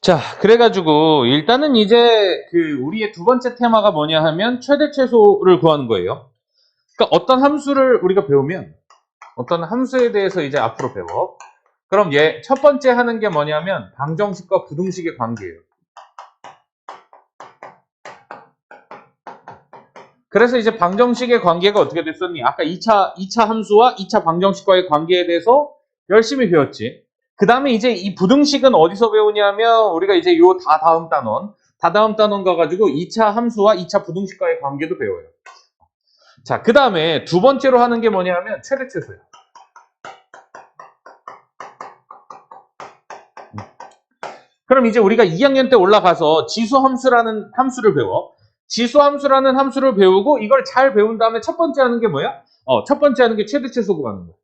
자, 그래가지고 일단은 이제 우리의 두 번째 테마가 뭐냐 하면 최대 최소를 구하는 거예요. 그러니까 어떤 함수를 우리가 배우면 어떤 함수에 대해서 이제 앞으로 배워. 그럼 첫 번째 하는 게 뭐냐면 방정식과 부등식의 관계예요. 그래서 이제 방정식의 관계가 어떻게 됐었니? 아까 2차 함수와 2차 방정식과의 관계에 대해서 열심히 배웠지. 그 다음에 이제 이 부등식은 어디서 배우냐면 우리가 이제 요 다다음 단원 가가지고 2차 함수와 2차 부등식과의 관계도 배워요. 자, 그 다음에 두 번째로 하는 게 뭐냐면 최대 최소야. 그럼 이제 우리가 2학년 때 올라가서 지수함수라는 함수를 배워. 지수함수라는 함수를 배우고 이걸 잘 배운 다음에 첫 번째 하는 게 뭐야? 첫 번째 하는 게 최대 최소 구하는 거.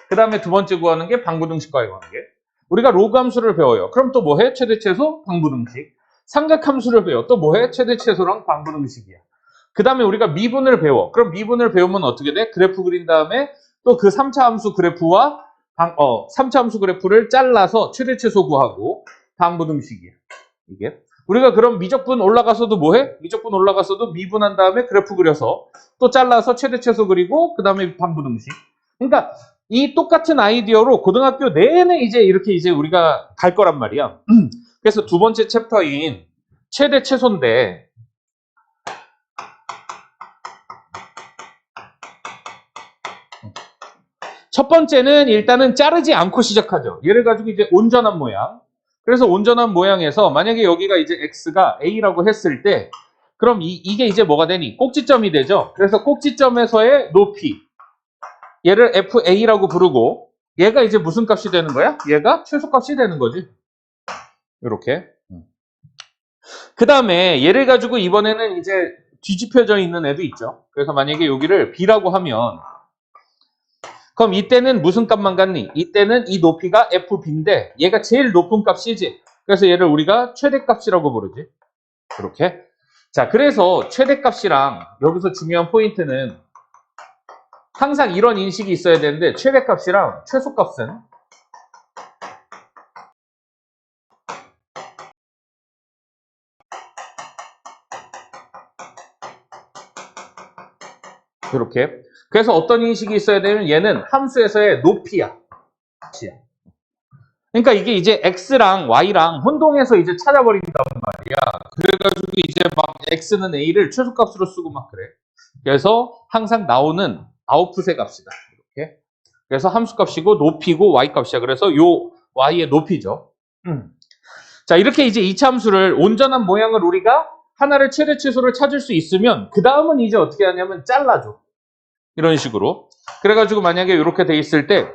그 다음에 두 번째 구하는 게 방부등식과의 관계. 우리가 로그 함수를 배워요. 그럼 또 뭐 해? 최대 최소, 방부등식. 삼각 함수를 배워. 또 뭐 해? 최대 최소랑 방부등식이야. 그 다음에 우리가 미분을 배워. 그럼 미분을 배우면 어떻게 돼? 그래프 그린 다음에 또 그 3차 함수 그래프와 3차 함수 그래프를 잘라서 최대 최소 구하고 방부등식이야. 이게. 우리가 그럼 미적분 올라가서도 뭐 해? 미적분 올라가서도 미분한 다음에 그래프 그려서 또 잘라서 최대 최소 그리고 그 다음에 방부등식. 그러니까 이 똑같은 아이디어로 고등학교 내내 이렇게 우리가 갈 거란 말이야. 그래서 두 번째 챕터인 최대 최소인데 첫 번째는 일단은 자르지 않고 시작하죠. 얘를 가지고 이제 온전한 모양. 그래서 온전한 모양에서 만약에 여기가 이제 x가 a라고 했을 때 그럼 이게 이제 뭐가 되니? 꼭지점이 되죠. 그래서 꼭지점에서의 높이. 얘를 fa라고 부르고 얘가 이제 무슨 값이 되는 거야? 얘가 최소값이 되는 거지. 이렇게. 그 다음에 얘를 가지고 이번에는 이제 뒤집혀져 있는 애도 있죠. 그래서 만약에 여기를 b라고 하면 그럼 이때는 무슨 값만 같니? 이때는 이 높이가 fb인데 얘가 제일 높은 값이지. 그래서 얘를 우리가 최대값이라고 부르지. 이렇게. 자, 그래서 최대값이랑 여기서 중요한 포인트는 항상 이런 인식이 있어야 되는데 최대값이랑 최소값은 이렇게. 그래서 어떤 인식이 있어야 되면 얘는 함수에서의 높이야. 그러니까 이게 이제 x랑 y랑 혼동해서 이제 찾아버린단 말이야. 그래가지고 이제 막 x는 a를 최소값으로 쓰고 막 그래. 그래서 항상 나오는 아웃풋의 값이다. 이렇게. 그래서 함수값이고 높이고 y값이야. 그래서 요 y의 높이죠. 자, 이렇게 이제 이차 함수를 온전한 모양을 우리가 하나를 최대 최소를 찾을 수 있으면 그 다음은 이제 어떻게 하냐면 잘라줘. 이런 식으로. 그래가지고 만약에 이렇게 돼 있을 때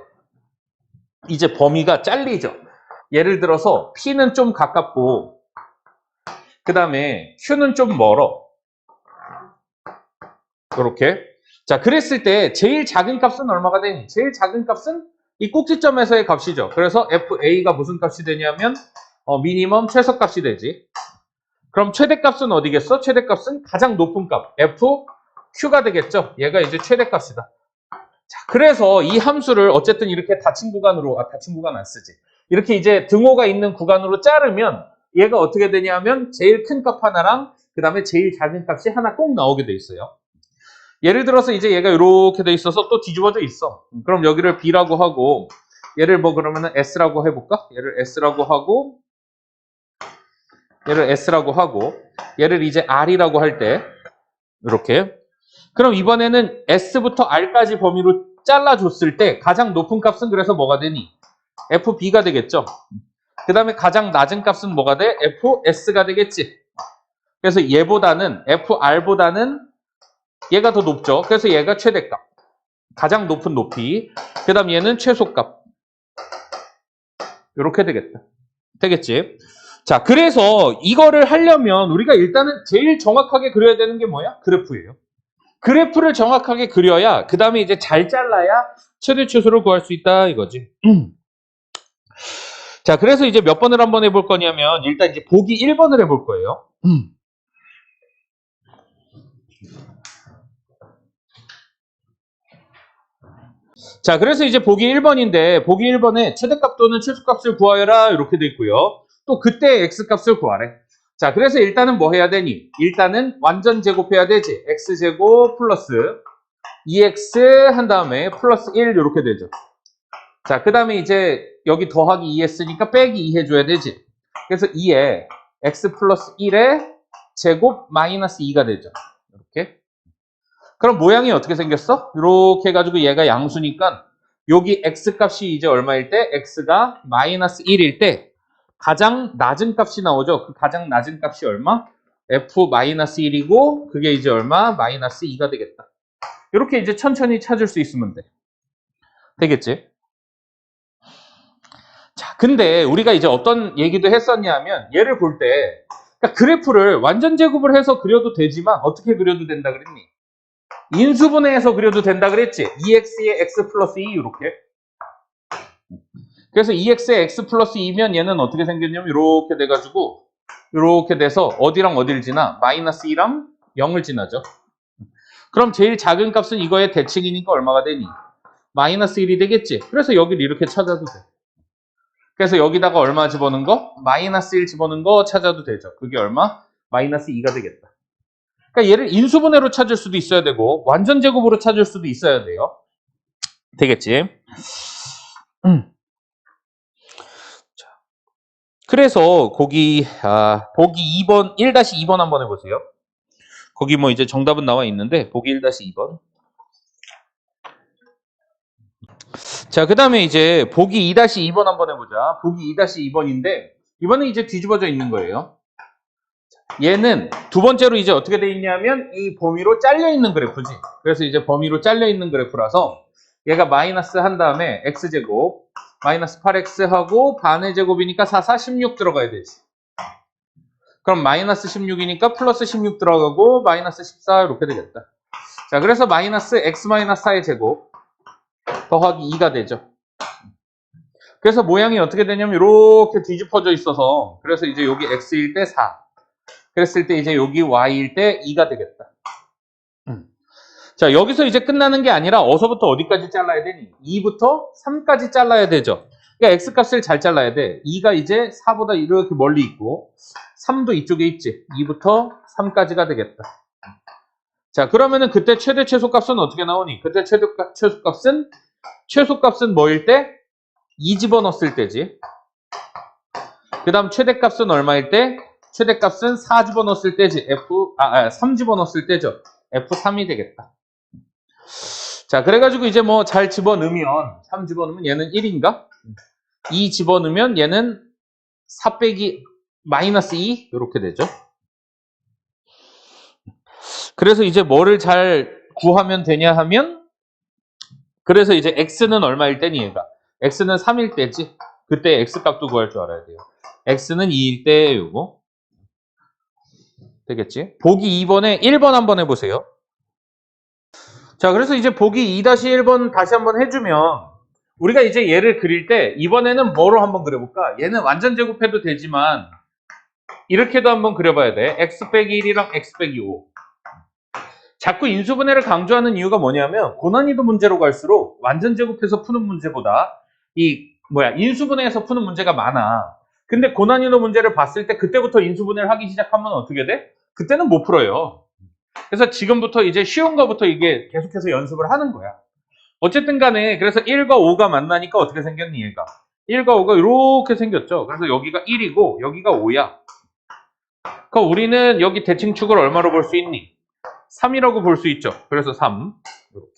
이제 범위가 잘리죠. 예를 들어서 P는 좀 가깝고 그 다음에 Q는 좀 멀어. 이렇게. 자, 그랬을 때 제일 작은 값은 얼마가 되니? 제일 작은 값은 이 꼭지점에서의 값이죠. 그래서 FA가 무슨 값이 되냐면 미니멈 최소값이 되지. 그럼 최대값은 어디겠어? 최대값은 가장 높은 값 FQ가 되겠죠. 얘가 이제 최대값이다. 자, 그래서 이 함수를 어쨌든 이렇게 닫힌 구간으로, 닫힌 구간 안 쓰지. 이렇게 이제 등호가 있는 구간으로 자르면 얘가 어떻게 되냐면 제일 큰 값 하나랑 그 다음에 제일 작은 값이 하나 꼭 나오게 돼 있어요. 예를 들어서 이제 얘가 이렇게 돼 있어서 또 뒤집어져 있어. 그럼 여기를 B라고 하고 얘를 뭐 그러면은 S라고 해볼까? 얘를 S라고 하고 얘를 S라고 하고 얘를 이제 R이라고 할 때 이렇게 그럼 이번에는 S부터 R까지 범위로 잘라줬을 때 가장 높은 값은 그래서 뭐가 되니? FB가 되겠죠. 그 다음에 가장 낮은 값은 뭐가 돼? FS가 되겠지. 그래서 얘보다는 FR보다는 얘가 더 높죠. 그래서 얘가 최대값. 가장 높은 높이. 그 다음 얘는 최소값. 이렇게 되겠다. 되겠지? 자, 그래서 이거를 하려면 우리가 일단은 제일 정확하게 그려야 되는 게 뭐야? 그래프예요. 그래프를 정확하게 그려야 그 다음에 이제 잘 잘라야 최대 최소를 구할 수 있다 이거지. 자, 그래서 이제 몇 번을 한번 해볼 거냐면 일단 이제 보기 1번을 해볼 거예요. 자, 그래서 이제 보기 1번인데 보기 1번에 최대값 또는 최소값을 구하여라 이렇게 돼 있고요. 또 그때 x값을 구하래. 자, 그래서 일단은 뭐 해야 되니? 일단은 완전 제곱해야 되지. x제곱 플러스 2x 한 다음에 플러스 1 이렇게 되죠. 자, 그 다음에 이제 여기 더하기 2 했으니까 빼기 2 해줘야 되지. 그래서 2에 x 플러스 1에 제곱 마이너스 2가 되죠. 이렇게. 그럼 모양이 어떻게 생겼어? 이렇게 해가지고 얘가 양수니까 여기 x값이 이제 얼마일 때? x가 마이너스 1일 때 가장 낮은 값이 나오죠. 그 가장 낮은 값이 얼마? f-1이고 그게 이제 얼마? 마이너스 2가 되겠다. 이렇게 이제 천천히 찾을 수 있으면 돼. 되겠지? 자, 근데 우리가 이제 어떤 얘기도 했었냐면 얘를 볼 때 그러니까 그래프를 완전 제곱을 해서 그려도 되지만 어떻게 그려도 된다 그랬니? 인수분해해서 그려도 된다 그랬지? 2x에 x 플러스 2 이렇게. 그래서 2x에 x 플러스 2면 얘는 어떻게 생겼냐면 이렇게 돼가지고 이렇게 돼서 어디랑 어디를 지나? 마이너스 2랑 0을 지나죠. 그럼 제일 작은 값은 이거의 대칭이니까 얼마가 되니? 마이너스 1이 되겠지? 그래서 여기를 이렇게 찾아도 돼. 그래서 여기다가 얼마 집어넣은 거? 마이너스 1 집어넣은 거 찾아도 되죠. 그게 얼마? 마이너스 2가 되겠다. 그러니까 얘를 인수분해로 찾을 수도 있어야 되고 완전 제곱으로 찾을 수도 있어야 돼요. 되겠지? 자, 그래서 보기 2번 1-2번 한번 해보세요. 거기 뭐 이제 정답은 나와 있는데 보기 1-2번. 자, 그 다음에 이제 보기 2-2번 한번 해보자. 보기 2-2번인데 이번엔 이제 뒤집어져 있는 거예요. 얘는 두 번째로 이제 어떻게 돼 있냐면 이 범위로 잘려 있는 그래프지. 그래서 이제 범위로 잘려 있는 그래프라서 얘가 마이너스 한 다음에 x제곱 마이너스 8x 하고 반의 제곱이니까 16 들어가야 되지. 그럼 마이너스 16이니까 플러스 16 들어가고 마이너스 14 이렇게 되겠다. 자, 그래서 마이너스 x 마이너스 4의 제곱 더하기 2가 되죠. 그래서 모양이 어떻게 되냐면 이렇게 뒤집어져 있어서 그래서 이제 여기 x일 때 4 그랬을 때 이제 여기 y일 때 2가 되겠다. 자, 여기서 이제 끝나는 게 아니라 어서부터 어디까지 잘라야 되니? 2부터 3까지 잘라야 되죠. 그러니까 x값을 잘 잘라야 돼. 2가 이제 4보다 이렇게 멀리 있고 3도 이쪽에 있지. 2부터 3까지가 되겠다. 자, 그러면은 그때 최대 최소값은 어떻게 나오니? 그때 최소값은 뭐일 때? 2 집어넣었을 때지. 그 다음 최대값은 얼마일 때? 최대값은 4 집어넣었을 때지. 3 집어넣었을 때죠. F3이 되겠다. 자, 그래가지고 이제 뭐 잘 집어넣으면 3 집어넣으면 얘는 1인가? 2 집어넣으면 얘는 4 빼기 마이너스 2 이렇게 되죠. 그래서 이제 뭐를 잘 구하면 되냐 하면 그래서 이제 x는 얼마일 때니 얘가? x는 3일 때지. 그때 x값도 구할 줄 알아야 돼요. x는 2일 때 요거. 되겠지? 보기 2번에 1번 한번 해보세요. 자, 그래서 이제 보기 2-1번 다시 한번 해주면 우리가 이제 얘를 그릴 때 이번에는 뭐로 한번 그려볼까? 얘는 완전 제곱해도 되지만 이렇게도 한번 그려봐야 돼. x 빼기 1이랑 x 빼기 5. 자꾸 인수분해를 강조하는 이유가 뭐냐면 고난이도 문제로 갈수록 완전 제곱해서 푸는 문제보다 인수분해해서 푸는 문제가 많아. 근데 고난이도 문제를 봤을 때 그때부터 인수분해를 하기 시작하면 어떻게 돼? 그때는 못 풀어요. 그래서 지금부터 이제 쉬운 거부터 이게 계속해서 연습을 하는 거야. 어쨌든 간에 그래서 1과 5가 만나니까 어떻게 생겼니 얘가? 1과 5가 이렇게 생겼죠. 그래서 여기가 1이고 여기가 5야. 그럼 우리는 여기 대칭축을 얼마로 볼 수 있니? 3이라고 볼 수 있죠. 그래서 3 이렇게.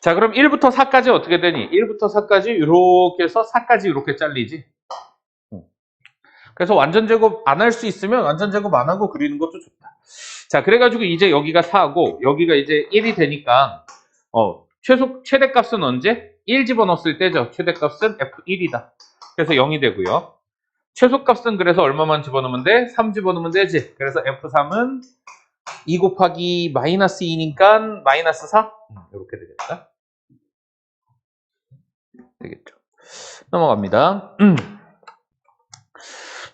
자, 그럼 1부터 4까지 어떻게 되니? 1부터 4까지 이렇게 해서 4까지 이렇게 잘리지. 그래서 완전 제곱 안 할 수 있으면 완전 제곱 안 하고 그리는 것도 좋다. 자, 그래가지고 이제 여기가 4고 여기가 이제 1이 되니까 최대값은 언제? 1 집어넣었을 때죠. 최대값은 F1이다. 그래서 0이 되고요. 최소값은 그래서 얼마만 집어넣으면 돼? 3 집어넣으면 되지. 그래서 F3은 2 곱하기 마이너스 2니까 마이너스 4? 이렇게 되겠다. 되겠죠. 넘어갑니다.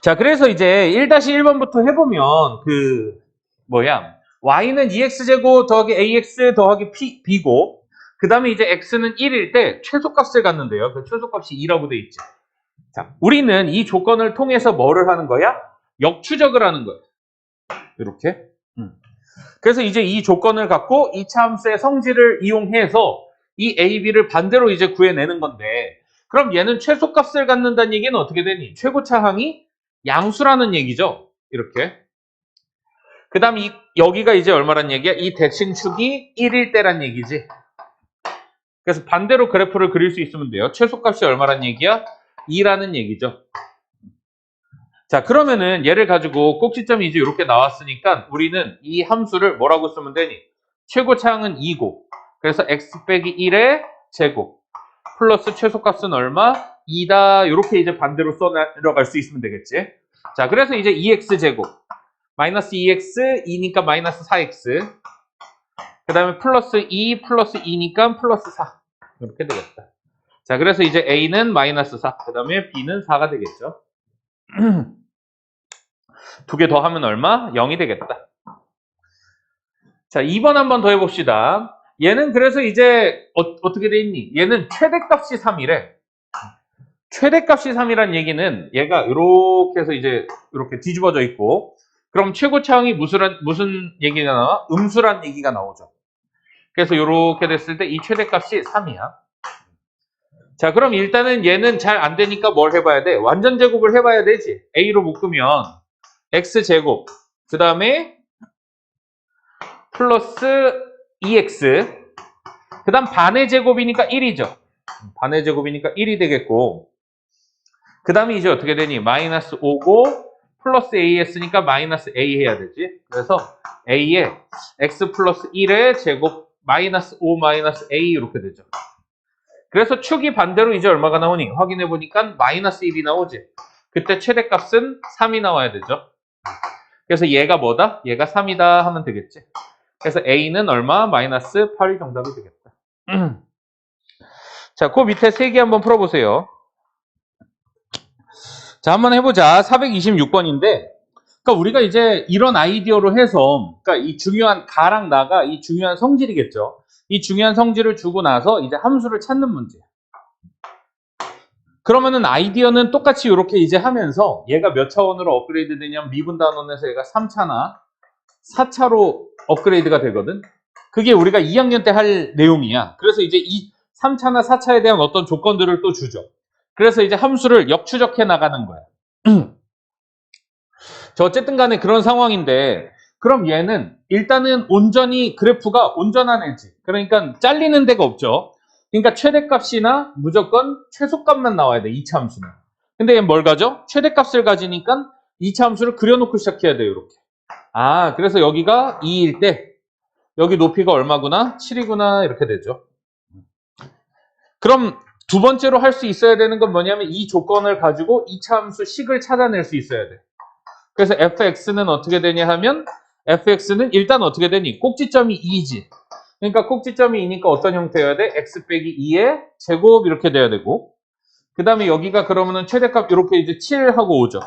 자, 그래서 이제 1-1번부터 해보면 y는 2x제곱 더하기 ax 더하기 b고 그 다음에 이제 x는 1일 때 최소값을 갖는데요. 그 최소값이 2라고 돼 있지. 자, 우리는 이 조건을 통해서 뭐를 하는 거야? 역추적을 하는 거야. 이렇게. 그래서 이제 이 조건을 갖고 이차 함수의 성질을 이용해서 이 a, b를 반대로 이제 구해내는 건데, 그럼 얘는 최소값을 갖는다는 얘기는 어떻게 되니? 최고차항이 양수라는 얘기죠. 이렇게. 그 다음 여기가 이제 얼마란 얘기야? 이 대칭축이 1일 때란 얘기지. 그래서 반대로 그래프를 그릴 수 있으면 돼요. 최소값이 얼마란 얘기야? 2라는 얘기죠. 자, 그러면은 얘를 가지고 꼭지점이 이제 이렇게 나왔으니까 우리는 이 함수를 뭐라고 쓰면 되니? 최고차항은 2고, 그래서 x 빼기 1의 제곱 플러스 최소값은 얼마? 2다. 이렇게 이제 반대로 써내려갈 수 있으면 되겠지. 자, 그래서 이제 2x 제곱 마이너스 2x 2니까 마이너스 4x, 그 다음에 플러스 2 플러스 2니까 플러스 4 이렇게 되겠다. 자, 그래서 이제 a는 마이너스 4, 그 다음에 b는 4가 되겠죠. 두 개 더 하면 얼마? 0이 되겠다. 자, 2번 한번 더 해봅시다. 얘는 그래서 이제 어떻게 돼 있니? 얘는 최대값이 3이래. 최대값이 3이란 얘기는 얘가 이렇게 해서 이제 이렇게 뒤집어져 있고, 그럼 최고차항이 무슨 얘기가 나와? 음수란 얘기가 나오죠. 그래서 이렇게 됐을 때 이 최대값이 3이야. 자, 그럼 일단은 얘는 잘 안 되니까 뭘 해봐야 돼? 완전 제곱을 해봐야 되지. a로 묶으면 x제곱, 그 다음에 플러스 2x, 그 다음 반의 제곱이니까 1이죠. 반의 제곱이니까 1이 되겠고, 그 다음에 이제 어떻게 되니? 마이너스 5고 플러스 a 했으니까 마이너스 a 해야 되지. 그래서 a에 x 플러스 1의 제곱 마이너스 5 마이너스 a 이렇게 되죠. 그래서 축이 반대로 이제 얼마가 나오니? 확인해 보니까 마이너스 1이 나오지. 그때 최대값은 3이 나와야 되죠. 그래서 얘가 뭐다? 얘가 3이다 하면 되겠지. 그래서 a는 얼마? 마이너스 8이 정답이 되겠다. 자, 그 밑에 세 개 한번 풀어보세요. 자, 한번 해보자. 426번인데, 그러니까 우리가 이제 이런 아이디어로 해서, 그러니까 이 중요한 가랑 나가 이 중요한 성질이겠죠. 이 중요한 성질을 주고 나서 이제 함수를 찾는 문제야. 그러면은 아이디어는 똑같이 이렇게 이제 하면서 얘가 몇 차원으로 업그레이드 되냐면 미분 단원에서 얘가 3차나 4차로 업그레이드가 되거든. 그게 우리가 2학년 때 할 내용이야. 그래서 이제 이 3차나 4차에 대한 어떤 조건들을 또 주죠. 그래서 이제 함수를 역추적해 나가는 거야. 저 어쨌든 간에 그런 상황인데, 그럼 얘는 일단은 온전히 그래프가 온전한 애지. 그러니까 잘리는 데가 없죠. 그러니까 최대값이나 무조건 최소값만 나와야 돼, 2차 함수는. 근데 얘는 뭘 가져? 최대값을 가지니까 2차 함수를 그려놓고 시작해야 돼요, 이렇게. 아, 그래서 여기가 2일 때 여기 높이가 얼마구나? 7이구나 이렇게 되죠. 그럼 두 번째로 할 수 있어야 되는 건 뭐냐면 이 조건을 가지고 2차 함수 식을 찾아낼 수 있어야 돼. 그래서 fx는 어떻게 되냐 하면 fx는 일단 어떻게 되니? 꼭지점이 2지. 그러니까 꼭지점이 2니까 어떤 형태여야 돼? x 빼기 2의 제곱 이렇게 돼야 되고, 그 다음에 여기가 그러면은 최대값 이렇게 이제 7하고 오죠.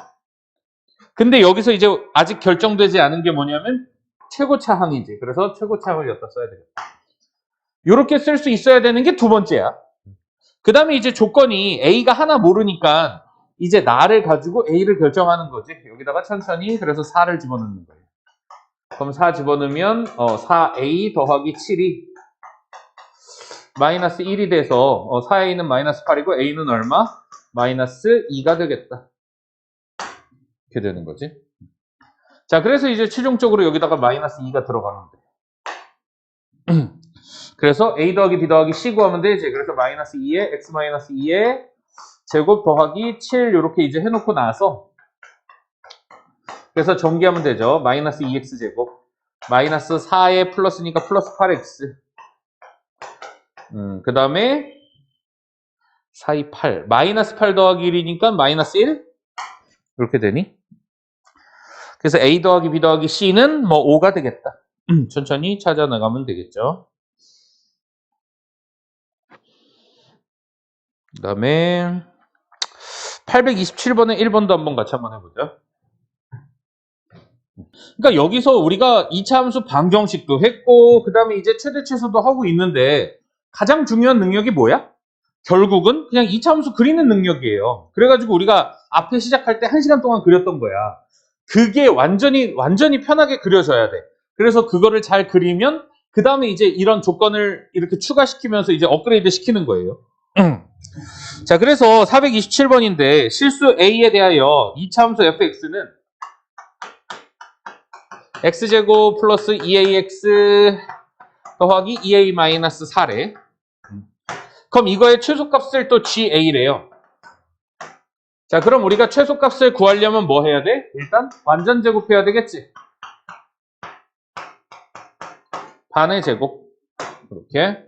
근데 여기서 이제 아직 결정되지 않은 게 뭐냐면 최고차항이지. 그래서 최고차항을 여기다 써야 되겠다. 이렇게 쓸 수 있어야 되는 게 두 번째야. 그 다음에 이제 조건이 a가 하나 모르니까 이제 나를 가지고 a를 결정하는 거지. 여기다가 천천히 그래서 4를 집어넣는 거예요. 그럼 4 집어넣으면 4a 더하기 7이 마이너스 1이 돼서 4a는 마이너스 8이고 a는 얼마? 마이너스 2가 되겠다. 이렇게 되는 거지. 자, 그래서 이제 최종적으로 여기다가 마이너스 2가 들어가는 거예요. 그래서 a 더하기 b 더하기 c 구하면 되지. 그래서 마이너스 2에 x 마이너스 2에 제곱 더하기 7 이렇게 이제 해놓고 나서 그래서 전기하면 되죠. 마이너스 2x 제곱 마이너스 4에 플러스니까 플러스 8x, 그 다음에 4, 2, 8 마이너스 8 더하기 1이니까 마이너스 1 이렇게 되니? 그래서 a 더하기 b 더하기 c는 뭐 5가 되겠다. 천천히 찾아나가면 되겠죠. 그 다음에 827번에 1번도 한번 같이 한번 해보죠. 그러니까 여기서 우리가 2차 함수 방정식도 했고 그 다음에 이제 최대 최소도 하고 있는데 가장 중요한 능력이 뭐야? 결국은 그냥 2차 함수 그리는 능력이에요. 그래가지고 우리가 앞에 시작할 때 1시간 동안 그렸던 거야. 그게 완전히 편하게 그려져야 돼. 그래서 그거를 잘 그리면 그 다음에 이제 이런 조건을 이렇게 추가시키면서 이제 업그레이드 시키는 거예요. 자, 그래서 427번인데 실수 A에 대하여 2차 함수 fx는 x제곱 플러스 2ax 더하기 2a-4래. 그럼 이거의 최소값을 또 GA래요. 자, 그럼 우리가 최소값을 구하려면 뭐 해야 돼? 일단 완전 제곱해야 되겠지. 반의 제곱. 이렇게.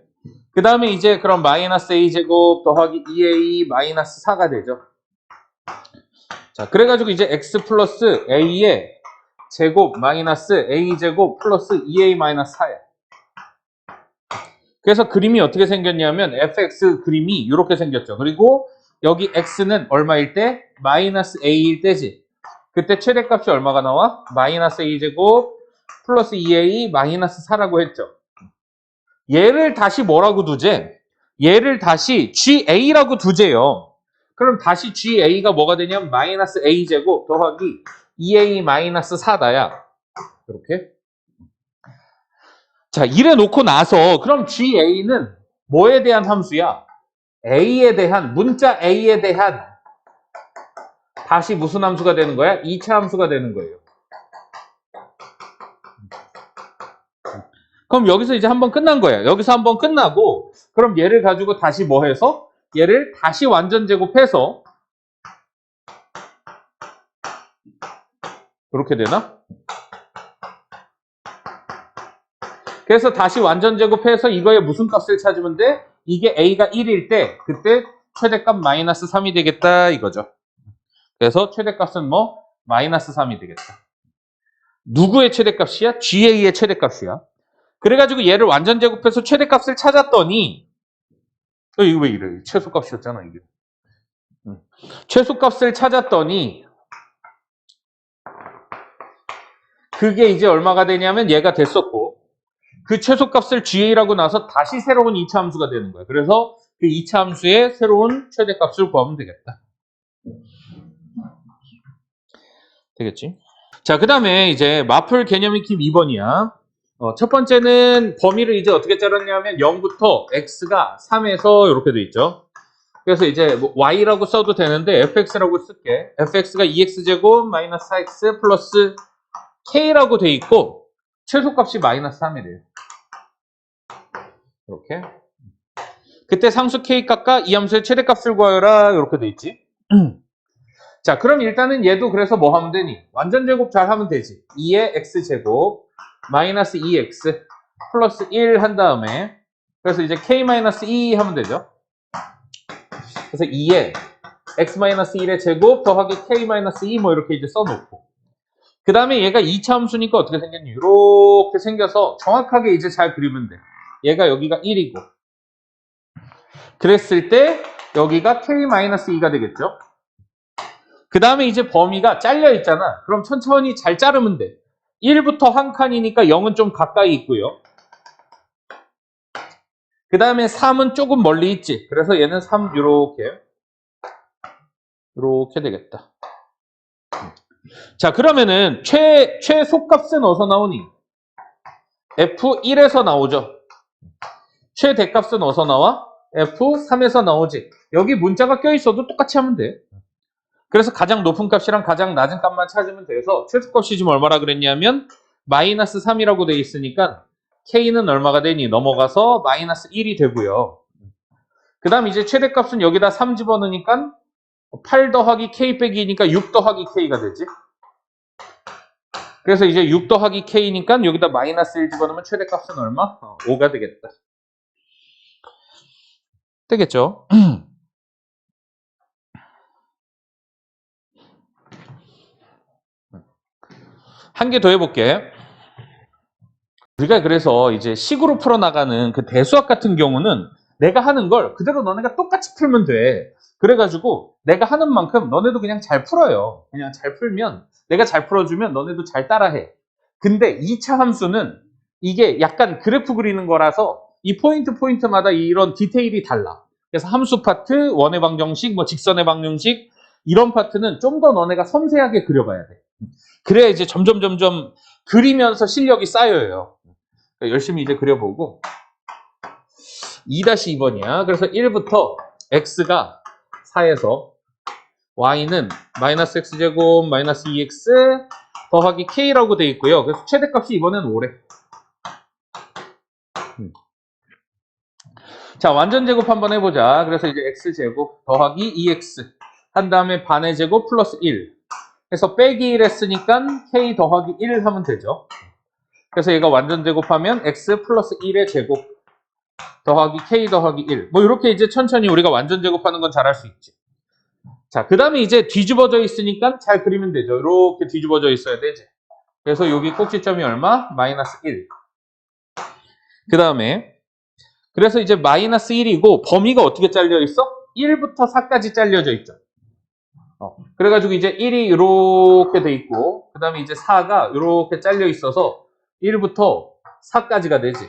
그 다음에 이제 그럼 마이너스 a제곱 더하기 2a-4가 되죠. 자, 그래가지고 이제 x 플러스 a의 제곱 마이너스 a제곱 플러스 2a-4야. 그래서 그림이 어떻게 생겼냐면 fx 그림이 이렇게 생겼죠. 그리고 여기 x는 얼마일 때? 마이너스 a일 때지. 그때 최대값이 얼마가 나와? 마이너스 a제곱 플러스 2a-4라고 했죠. 얘를 다시 뭐라고 두재? 얘를 다시 GA라고 두재요. 그럼 다시 GA가 뭐가 되냐면 마이너스 A제곱 더하기 2A-4다야. 이렇게. 자, 이래 놓고 나서 그럼 GA는 뭐에 대한 함수야? A에 대한, 문자 A에 대한 다시 무슨 함수가 되는 거야? 2차 함수가 되는 거예요. 그럼 여기서 이제 한번 끝난 거야. 여기서 한번 끝나고 그럼 얘를 가지고 다시 뭐 해서 얘를 다시 완전 제곱해서 그렇게 되나? 그래서 다시 완전 제곱해서 이거의 무슨 값을 찾으면 돼? 이게 A가 1일 때 그때 최대값 마이너스 3이 되겠다 이거죠. 그래서 최대값은 뭐? 마이너스 3이 되겠다. 누구의 최대값이야? GA의 최대값이야. 그래가지고 얘를 완전 제곱해서 최대값을 찾았더니 이거 왜 이래? 최소값이었잖아 이게. 최소값을 찾았더니 그게 이제 얼마가 되냐면 얘가 됐었고 그 최소값을 GA라고 나서 다시 새로운 2차 함수가 되는 거야. 그래서 그 2차 함수의 새로운 최대값을 구하면 되겠다. 되겠지? 자, 그 다음에 이제 마플 개념 익힘 2번이야. 첫 번째는 범위를 이제 어떻게 자랐냐면 0부터 x가 3에서 이렇게 돼 있죠. 그래서 이제 뭐 y라고 써도 되는데 fx라고 쓸게. fx가 2x제곱 마이너스 4x 플러스 k라고 돼 있고 최소값이 마이너스 3이래요. 이렇게. 그때 상수 k 값과 이 함수의 최대값을 구하여라 이렇게 돼 있지. 자, 그럼 일단은 얘도 그래서 뭐 하면 되니? 완전 제곱 잘 하면 되지. 2의 x제곱 마이너스 2x 플러스 1 한 다음에 그래서 이제 k-2 하면 되죠. 그래서 2의 x-1의 제곱 더하기 k-2 뭐 이렇게 이제 써놓고 그 다음에 얘가 2차 함수니까 어떻게 생겼니? 이렇게 생겨서 정확하게 이제 잘 그리면 돼. 얘가 여기가 1이고 그랬을 때 여기가 k-2가 되겠죠. 그 다음에 이제 범위가 잘려 있잖아. 그럼 천천히 잘 자르면 돼. 1부터 한 칸이니까 0은 좀 가까이 있고요. 그 다음에 3은 조금 멀리 있지. 그래서 얘는 3 이렇게 되겠다. 자, 그러면은 최소값은 어디서 나오니? F1에서 나오죠. 최대값은 어디서 나와? F3에서 나오지. 여기 문자가 껴있어도 똑같이 하면 돼. 그래서 가장 높은 값이랑 가장 낮은 값만 찾으면 돼서 최소값이 지금 얼마라 그랬냐면 마이너스 3이라고 돼 있으니까 K는 얼마가 되니? 넘어가서 마이너스 1이 되고요. 그 다음 이제 최대값은 여기다 3 집어넣으니까 8 더하기 K 빼기니까 6 더하기 K가 되지. 그래서 이제 6 더하기 K니까 여기다 마이너스 1 집어넣으면 최대값은 얼마? 5가 되겠다. 되겠죠? 한 개 더 해볼게. 우리가 그래서 이제 식으로 풀어나가는 그 대수학 같은 경우는 내가 하는 걸 그대로 너네가 똑같이 풀면 돼. 그래가지고 내가 하는 만큼 너네도 그냥 잘 풀어요. 그냥 잘 풀면 내가 잘 풀어주면 너네도 잘 따라해. 근데 2차 함수는 이게 약간 그래프 그리는 거라서 이 포인트마다 이런 디테일이 달라. 그래서 함수 파트, 원의 방정식, 뭐 직선의 방정식 이런 파트는 좀 더 너네가 섬세하게 그려봐야 돼. 그래야 이제 점점 그리면서 실력이 쌓여요. 그러니까 열심히 이제 그려보고 2-2번이야. 그래서 1부터 x가 4에서 y는 마이너스 x제곱 마이너스 2x 더하기 k라고 돼 있고요. 그래서 최대값이 이번엔 5래. 자, 완전 제곱 한번 해보자. 그래서 이제 x제곱 더하기 2x 한 다음에 반의 제곱 플러스 1 해서 빼기 1 했으니까 k 더하기 1 하면 되죠. 그래서 얘가 완전 제곱하면 x 플러스 1의 제곱 더하기 k 더하기 1 뭐 이렇게 이제 천천히 우리가 완전 제곱하는 건 잘할 수 있지. 자, 그 다음에 이제 뒤집어져 있으니까 잘 그리면 되죠. 이렇게 뒤집어져 있어야 되지. 그래서 여기 꼭지점이 얼마? 마이너스 1. 그 다음에 그래서 이제 마이너스 1이고 범위가 어떻게 잘려 있어? 1부터 4까지 잘려져 있죠. 그래가지고 이제 1이 이렇게 돼 있고 그 다음에 이제 4가 이렇게 잘려 있어서 1부터 4까지가 되지.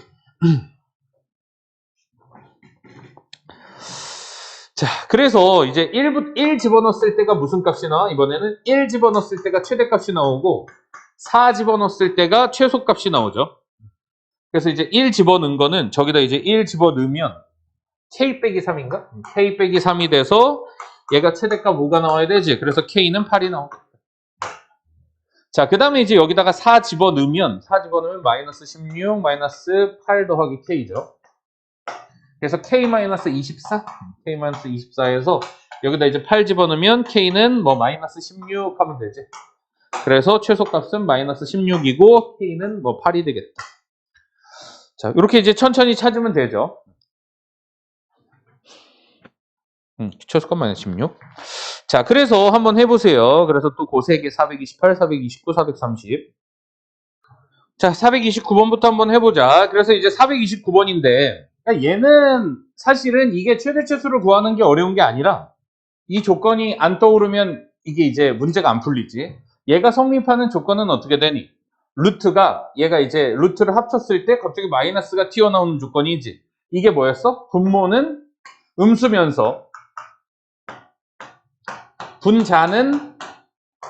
자, 그래서 이제 1 집어넣었을 때가 무슨 값이 나와? 이번에는 1 집어넣었을 때가 최대값이 나오고 4 집어넣었을 때가 최소값이 나오죠. 그래서 이제 1 집어넣은 거는 저기다 이제 1 집어넣으면 k 빼기 3인가? k 빼기 3이 돼서 얘가 최대값 5가 나와야 되지. 그래서 k는 8이 나오겠다. 자, 그 다음에 이제 여기다가 4 집어넣으면 마이너스 16 마이너스 8 더하기 k죠. 그래서 k-24? k-24에서 여기다 이제 8 집어넣으면 k는 뭐 마이너스 16 하면 되지. 그래서 최소값은 마이너스 16이고 k는 뭐 8이 되겠다. 자, 이렇게 이제 천천히 찾으면 되죠. 최소값 마이너스 16. 자, 그래서 한번 해보세요. 그래서 또 그 세 개 428, 429, 430. 자, 429번부터 한번 해보자. 그래서 이제 429번인데 얘는 사실은 이게 최대치수를 구하는 게 어려운 게 아니라 이 조건이 안 떠오르면 이게 이제 문제가 안 풀리지. 얘가 성립하는 조건은 어떻게 되니? 루트가 얘가 이제 루트를 합쳤을 때 갑자기 마이너스가 튀어나오는 조건이지. 이게 뭐였어? 분모는 음수면서 분자는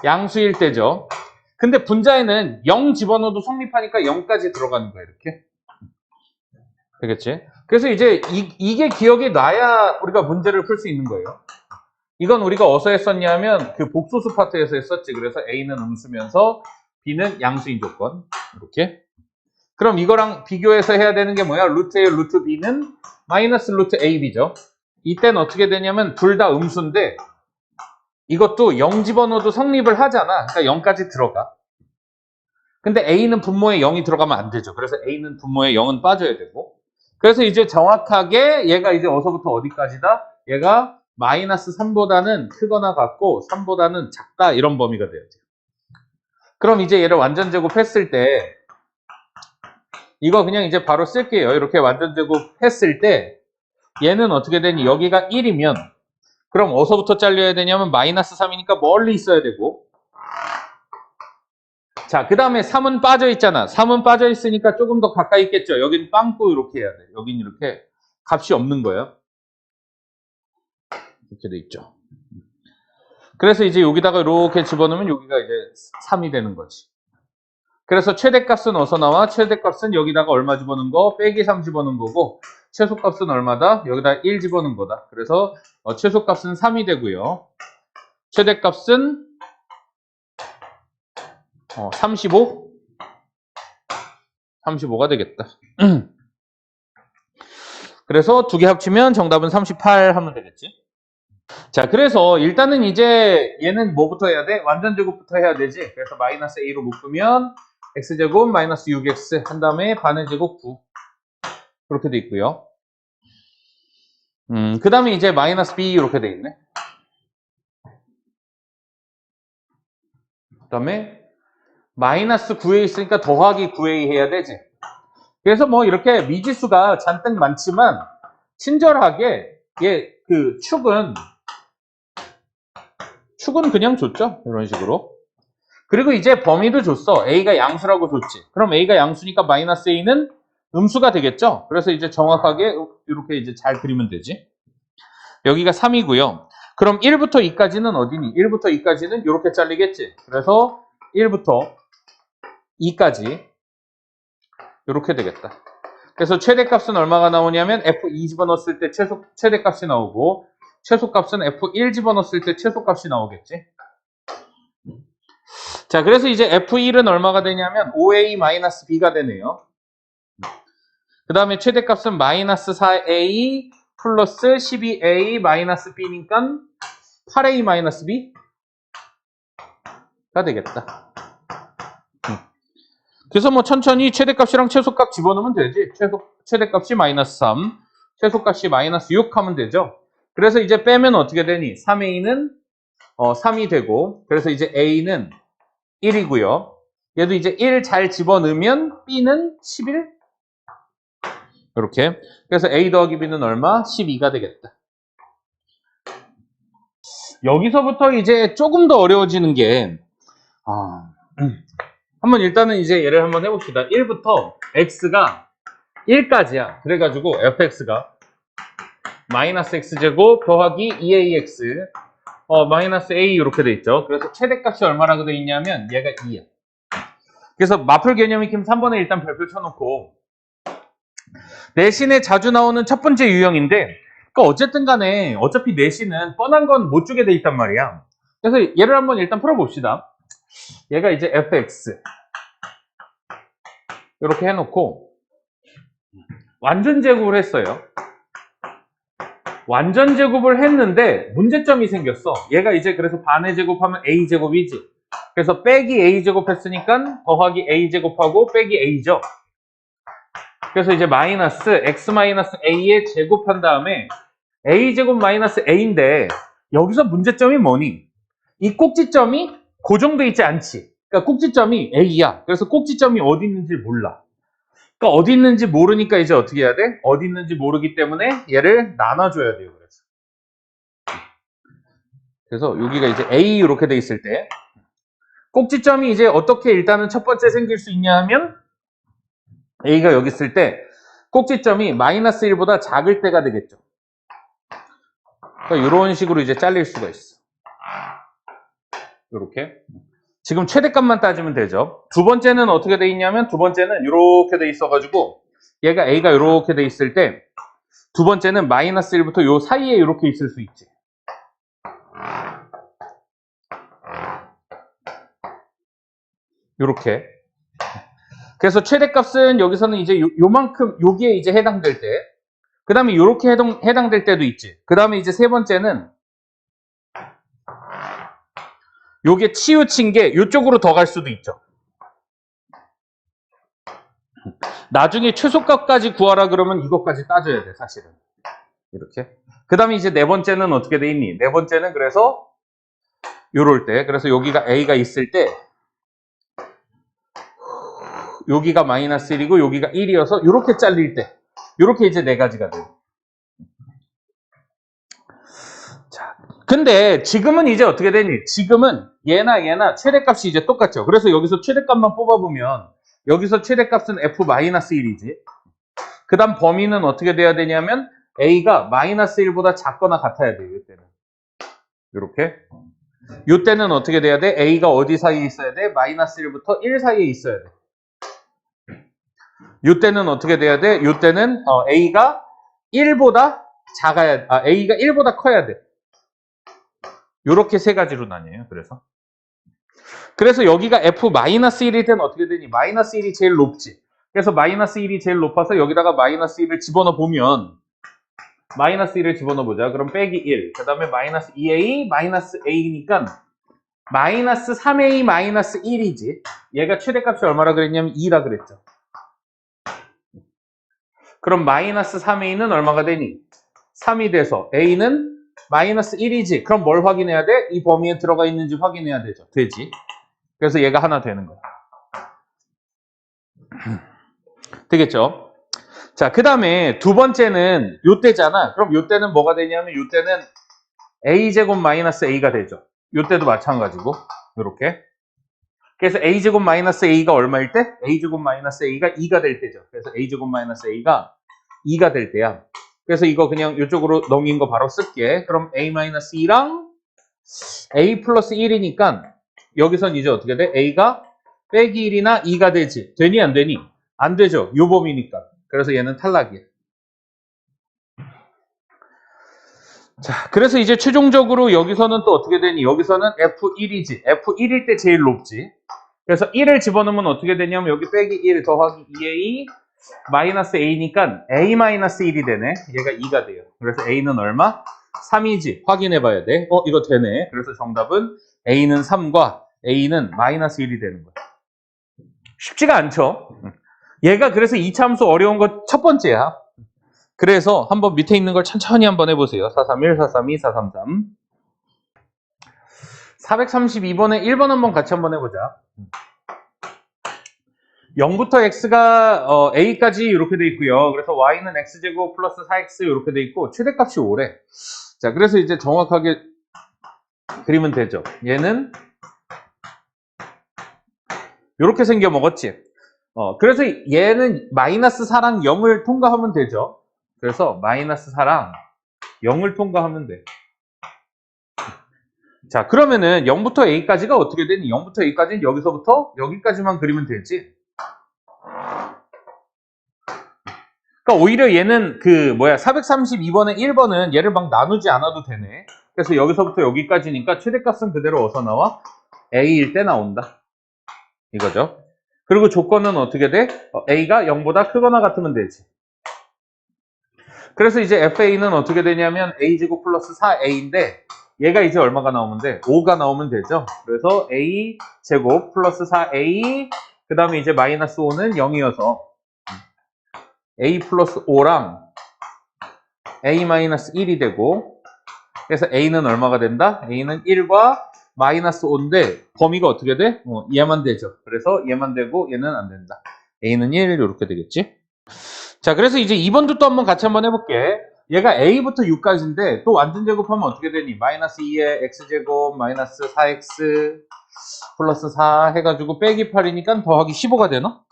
양수일 때죠. 근데 분자에는 0 집어넣어도 성립하니까 0까지 들어가는 거야, 이렇게. 되겠지? 그래서 이제 이게 기억이 나야 우리가 문제를 풀 수 있는 거예요. 이건 우리가 어디서 했었냐면 그 복소수 파트에서 했었지. 그래서 A는 음수면서 B는 양수인 조건. 이렇게. 그럼 이거랑 비교해서 해야 되는 게 뭐야? 루트 A, 루트 B는 마이너스 루트 AB죠. 이때는 어떻게 되냐면 둘 다 음수인데 이것도 0 집어넣어도 성립을 하잖아. 그러니까 0까지 들어가. 근데 A는 분모에 0이 들어가면 안 되죠. 그래서 A는 분모에 0은 빠져야 되고. 그래서 이제 정확하게 얘가 이제 어디서부터 어디까지다? 얘가 마이너스 3보다는 크거나 같고 3보다는 작다 이런 범위가 돼야죠. 그럼 이제 얘를 완전 제곱했을 때 이거 그냥 이제 바로 쓸게요. 이렇게 완전 제곱했을 때 얘는 어떻게 되니? 여기가 1이면 그럼 어디서부터 잘려야 되냐면 마이너스 3이니까 멀리 있어야 되고 자, 그 다음에 3은 빠져 있잖아. 3은 빠져 있으니까 조금 더 가까이 있겠죠. 여긴 빵꾸 이렇게 해야 돼. 여긴 이렇게 값이 없는 거예요. 이렇게 돼 있죠. 그래서 이제 여기다가 이렇게 집어넣으면 여기가 이제 3이 되는 거지. 그래서 최대값은 어디서 나와? 최대값은 여기다가 얼마 집어넣은 거? 빼기 3 집어넣은 거고 최소값은 얼마다? 여기다 1 집어넣은 거다. 그래서 최소값은 3이 되고요. 최대값은 35? 35가 되겠다. 그래서 두 개 합치면 정답은 38 하면 되겠지. 자, 그래서 일단은 이제 얘는 뭐부터 해야 돼? 완전 제곱부터 해야 되지. 그래서 마이너스 A로 묶으면 X제곱 마이너스 6X 한 다음에 반의 제곱 9 그렇게 돼 있고요. 그 다음에 이제 마이너스 B 이렇게 돼 있네. 그 다음에 마이너스 9A 있으니까 더하기 9A 해야 되지. 그래서 뭐 이렇게 미지수가 잔뜩 많지만 친절하게 얘 그 축은 그냥 줬죠. 이런 식으로. 그리고 이제 범위도 줬어. A가 양수라고 줬지. 그럼 A가 양수니까 마이너스 A는 음수가 되겠죠. 그래서 이제 정확하게 이렇게 이제 잘 그리면 되지. 여기가 3이고요. 그럼 1부터 2까지는 어디니? 1부터 2까지는 이렇게 잘리겠지. 그래서 1부터 2까지 이렇게 되겠다. 그래서 최대값은 얼마가 나오냐면 F2 집어넣었을 때 최대값이 나오고 최소값은 F1 집어넣었을 때 최소값이 나오겠지. 자, 그래서 이제 F1은 얼마가 되냐면 5A-B가 되네요. 그 다음에 최대값은 마이너스 4A 플러스 12A 마이너스 B니까 8A 마이너스 B가 되겠다. 그래서 뭐 천천히 최대값이랑 최소값 집어넣으면 되지. 최대값이 마이너스 3, 최소값이 마이너스 6 하면 되죠. 그래서 이제 빼면 어떻게 되니? 3A는 3이 되고, 그래서 이제 A는 1이고요. 얘도 이제 1 잘 집어넣으면 B는 11? 이렇게. 그래서 A 더하기 B는 얼마? 12가 되겠다. 여기서부터 이제 조금 더 어려워지는 게, 한번 일단은 이제 예를 한번 해봅시다. 1부터 x가 1까지야. 그래가지고 fx가 마이너스 x제곱 더하기 2ax 마이너스 a 이렇게 돼 있죠. 그래서 최대값이 얼마라고 돼 있냐면 얘가 2야. 그래서 마플 개념 익힘 3번에 일단 별표 쳐놓고 내신에 자주 나오는 첫 번째 유형인데 그러니까 어쨌든 간에 어차피 내신은 뻔한 건 못 주게 돼 있단 말이야. 그래서 얘를 한번 일단 풀어봅시다. 얘가 이제 fx 이렇게 해놓고 완전 제곱을 했어요. 완전 제곱을 했는데 문제점이 생겼어. 얘가 이제 그래서 반의 제곱하면 a제곱이지. 그래서 빼기 a제곱 했으니까 더하기 a제곱하고 빼기 a죠. 그래서 이제 마이너스 x 마이너스 a에 제곱한 다음에 a제곱 마이너스 a인데 여기서 문제점이 뭐니? 이 꼭지점이 고정돼 있지 않지. 그러니까 꼭지점이 a야. 그래서 꼭지점이 어디 있는지 몰라. 그러니까 어디 있는지 모르니까 이제 어떻게 해야 돼? 어디 있는지 모르기 때문에 얘를 나눠줘야 돼요. 그래서 여기가 이제 A 이렇게 돼 있을 때 꼭지점이 이제 어떻게 일단은 첫 번째 생길 수 있냐 하면 A가 여기 있을 때 꼭지점이 마이너스 1보다 작을 때가 되겠죠. 그러니까 이런 식으로 이제 잘릴 수가 있어. 이렇게. 지금 최대값만 따지면 되죠. 두 번째는 어떻게 돼 있냐면 두 번째는 이렇게 돼 있어가지고 얘가 A가 이렇게 돼 있을 때 두 번째는 마이너스 1부터 요 사이에 이렇게 있을 수 있지. 이렇게. 그래서 최대값은 여기서는 이제 요만큼 여기에 이제 해당될 때, 그 다음에 이렇게 해당될 때도 있지. 그 다음에 이제 세 번째는 요게 치우친 게 이쪽으로 더 갈 수도 있죠. 나중에 최소값까지 구하라 그러면 이것까지 따져야 돼, 사실은. 이렇게. 그 다음에 이제 네 번째는 어떻게 돼 있니? 네 번째는 그래서 요럴 때, 그래서 여기가 A가 있을 때 여기가 마이너스 1이고 여기가 1이어서 이렇게 잘릴 때 이렇게 이제 네 가지가 돼요. 자, 근데 지금은 이제 어떻게 되니? 지금은 얘나 최대값이 이제 똑같죠. 그래서 여기서 최대값만 뽑아보면 여기서 최대값은 f-1이지. 그 다음 범위는 어떻게 돼야 되냐면 a가 마이너스 1보다 작거나 같아야 돼요. 이때는. 이렇게. 이때는 어떻게 돼야 돼? a가 어디 사이에 있어야 돼? 마이너스 1부터 1 사이에 있어야 돼. 이때는 어떻게 돼야 돼? 이때는 a가 1보다 작아야 a가 1보다 커야 돼. 이렇게 세 가지로 나뉘어요. 그래서 여기가 f-1일 때는 어떻게 되니? 마이너스 1이 제일 높지. 그래서 마이너스 1이 제일 높아서 여기다가 마이너스 1을 집어넣어 보면 마이너스 1을 집어넣어 보자. 그럼 빼기 1. 그 다음에 마이너스 2a 마이너스 a니까 마이너스 3a 마이너스 1이지. 얘가 최대값이 얼마라 그랬냐면 2라 그랬죠. 그럼 마이너스 3a는 얼마가 되니? 3이 돼서 a는 마이너스 1이지. 그럼 뭘 확인해야 돼? 이 범위에 들어가 있는지 확인해야 되죠. 되지. 그래서 얘가 하나 되는 거야. 되겠죠? 자, 그 다음에 두 번째는 요때잖아. 그럼 요때는 뭐가 되냐면 요때는 a제곱 마이너스 a가 되죠. 요때도 마찬가지고 이렇게. 그래서 a제곱 마이너스 a가 얼마일 때? a제곱 마이너스 a가 2가 될 때죠. 그래서 a제곱 마이너스 a가 2가 될 때야. 그래서 이거 그냥 이쪽으로 넘긴 거 바로 쓸게. 그럼 a-2랑 a 플러스 1이니까 여기선 이제 어떻게 돼? a가 빼기 1이나 2가 되지. 되니 안 되니? 안 되죠. 요 범위니까. 그래서 얘는 탈락이야. 자, 그래서 이제 최종적으로 여기서는 또 어떻게 되니? 여기서는 F1이지. F1일 때 제일 높지. 그래서 1을 집어넣으면 어떻게 되냐면 여기 빼기 1 더하기 2a 마이너스 a니까 a 마이너스 1이 되네. 얘가 2가 돼요. 그래서 a는 얼마? 3이지. 확인해 봐야 돼. 이거 되네. 그래서 정답은 a는 3과 a는 마이너스 1이 되는 거야. 쉽지가 않죠. 얘가 그래서 이차함수 어려운 거 첫 번째야. 그래서 한번 밑에 있는 걸 천천히 한번 해보세요. 431, 432, 433. 432번에 1번 한번 같이 한번 해보자. 0부터 x가 a까지 이렇게 돼 있고요. 그래서 y는 x제곱 플러스 4x 이렇게 돼 있고 최대값이 5래. 자, 그래서 이제 정확하게 그리면 되죠. 얘는 이렇게 생겨 먹었지. 그래서 얘는 마이너스 4랑 0을 통과하면 되죠. 그래서 마이너스 4랑 0을 통과하면 돼. 자, 그러면은 0부터 a까지가 어떻게 되니? 0부터 a까지는 여기서부터 여기까지만 그리면 되지. 그러니까 오히려 얘는 432번에 1번은 얘를 막 나누지 않아도 되네. 그래서 여기서부터 여기까지니까 최대값은 그대로 어디서 나와? a일 때 나온다. 이거죠. 그리고 조건은 어떻게 돼? a가 0보다 크거나 같으면 되지. 그래서 이제 fa는 어떻게 되냐면 a제곱 플러스 4a인데 얘가 이제 얼마가 나오면 돼? 5가 나오면 되죠. 그래서 a제곱 플러스 4a 그 다음에 이제 마이너스 5는 0이어서 a 플러스 5랑 a 마이너스 1이 되고 그래서 a는 얼마가 된다? a는 1과 마이너스 5인데 범위가 어떻게 돼? 얘만 되죠. 그래서 얘만 되고 얘는 안 된다. a는 1 이렇게 되겠지. 자, 그래서 이제 2번도 또 한번 같이 한번 해볼게. 얘가 a부터 6까지인데 또 완전 제곱하면 어떻게 되니? 마이너스 2에 x제곱 마이너스 4x 플러스 4 해가지고 빼기 8이니까 더하기 15가 되나?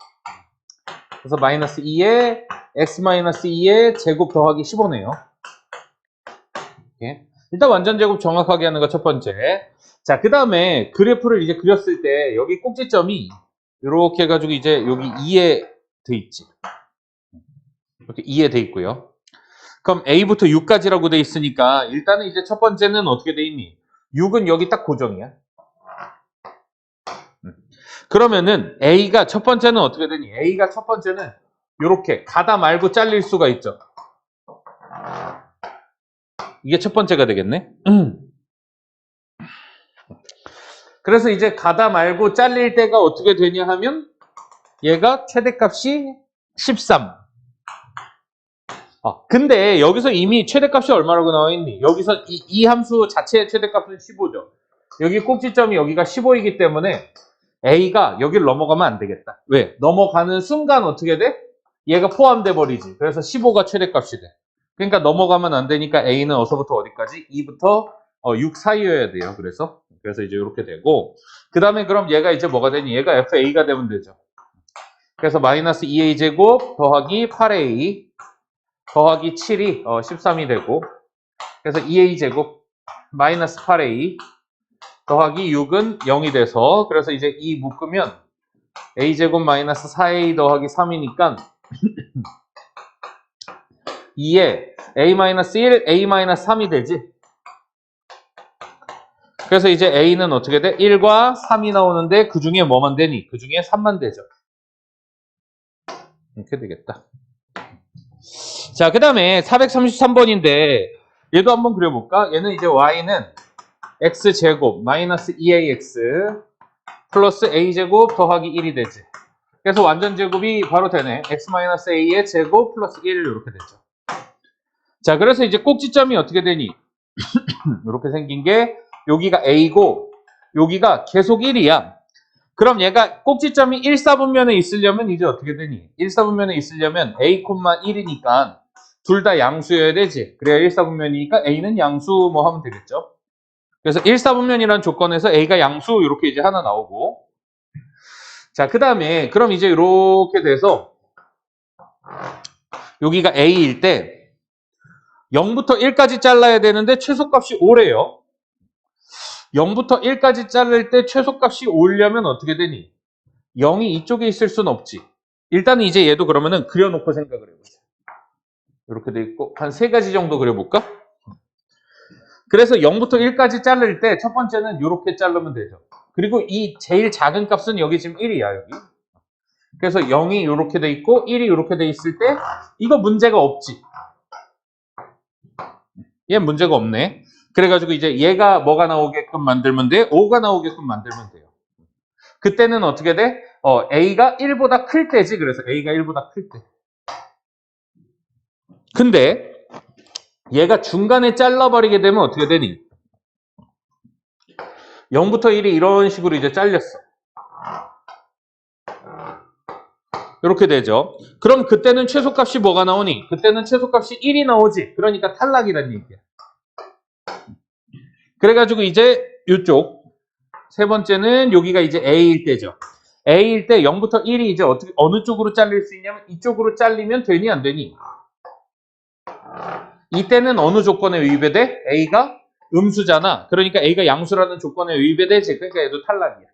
그래서 마이너스 2에 x 마이너스 2에 제곱 더하기 15네요. 이렇게. 일단 완전 제곱 정확하게 하는 거 첫 번째. 자, 그 다음에 그래프를 이제 그렸을 때 여기 꼭지점이 이렇게 해가지고 이제 여기 2에 돼 있지. 이렇게 2에 돼 있고요. 그럼 a부터 6까지라고 돼 있으니까 일단은 이제 첫 번째는 어떻게 돼 있니? 6은 여기 딱 고정이야. 그러면은 a가 첫 번째는 어떻게 되니? a가 첫 번째는 이렇게 가다 말고 잘릴 수가 있죠. 이게 첫 번째가 되겠네. 그래서 이제 가다 말고 잘릴 때가 어떻게 되냐 하면 얘가 최대값이 13. 근데 여기서 이미 최대값이 얼마라고 나와 있니? 여기서 이 함수 자체의 최대값은 15죠. 여기 꼭지점이 여기가 15이기 때문에 a가 여기를 넘어가면 안 되겠다. 왜? 넘어가는 순간 어떻게 돼? 얘가 포함돼 버리지. 그래서 15가 최대값이 돼. 그러니까 넘어가면 안 되니까 a는 어서부터 어디까지? 2부터 6 사이여야 돼요. 그래서 이제 이렇게 되고 그 다음에 그럼 얘가 이제 뭐가 되니? 얘가 fa가 되면 되죠. 그래서 마이너스 2a 제곱 더하기 8a 더하기 7이 13이 되고 그래서 2a 제곱 마이너스 8a 더하기 6은 0이 돼서 그래서 이제 이 묶으면 a 제곱 마이너스 4a 더하기 3이니까 2에 a 마이너스 1, a 마이너스 3이 되지. 그래서 이제 a는 어떻게 돼? 1과 3이 나오는데 그 중에 뭐만 되니? 그 중에 3만 되죠. 이렇게 되겠다. 자, 그 다음에 433번인데 얘도 한번 그려볼까? 얘는 이제 y는 x제곱 마이너스 2ax 플러스 a제곱 더하기 1이 되지. 그래서 완전 제곱이 바로 되네. x 마이너스 a의 제곱 플러스 1 이렇게 되죠. 자, 그래서 이제 꼭지점이 어떻게 되니? 이렇게 생긴 게 여기가 a고 여기가 계속 1이야. 그럼 얘가 꼭지점이 1사분면에 있으려면 이제 어떻게 되니? 1사분면에 있으려면 a, 1이니까 둘 다 양수여야 되지. 그래야 1사분면이니까 a는 양수 뭐 하면 되겠죠. 그래서 1사분면이라는 조건에서 a가 양수 이렇게 이제 하나 나오고 자, 그 다음에 그럼 이제 이렇게 돼서 여기가 a일 때 0부터 1까지 잘라야 되는데 최소값이 5래요. 0부터 1까지 자를 때 최소값이 5려면 어떻게 되니? 0이 이쪽에 있을 순 없지. 일단은 이제 얘도 그러면은 그려놓고 생각을 해보자. 이렇게 돼 있고 한 3가지 정도 그려볼까? 그래서 0부터 1까지 자를 때 첫 번째는 이렇게 자르면 되죠. 그리고 이 제일 작은 값은 여기 지금 1이야 여기. 그래서 0이 이렇게 돼 있고 1이 이렇게 돼 있을 때 이거 문제가 없지. 얘 문제가 없네. 그래가지고 이제 얘가 뭐가 나오게끔 만들면 돼? 5가 나오게끔 만들면 돼요. 그때는 어떻게 돼? A가 1보다 클 때지. 그래서 A가 1보다 클 때. 근데 얘가 중간에 잘라버리게 되면 어떻게 되니? 0부터 1이 이런 식으로 이제 잘렸어. 이렇게 되죠. 그럼 그때는 최소값이 뭐가 나오니? 그때는 최소값이 1이 나오지. 그러니까 탈락이란 얘기야. 그래가지고 이제 이쪽 세 번째는 여기가 이제 A일 때죠. A일 때 0부터 1이 이제 어떻게 어느 쪽으로 잘릴 수 있냐면 이쪽으로 잘리면 되니 안 되니? 이때는 어느 조건에 위배돼? A가 음수잖아. 그러니까 A가 양수라는 조건에 위배되지. 그러니까 얘도 탈락이야.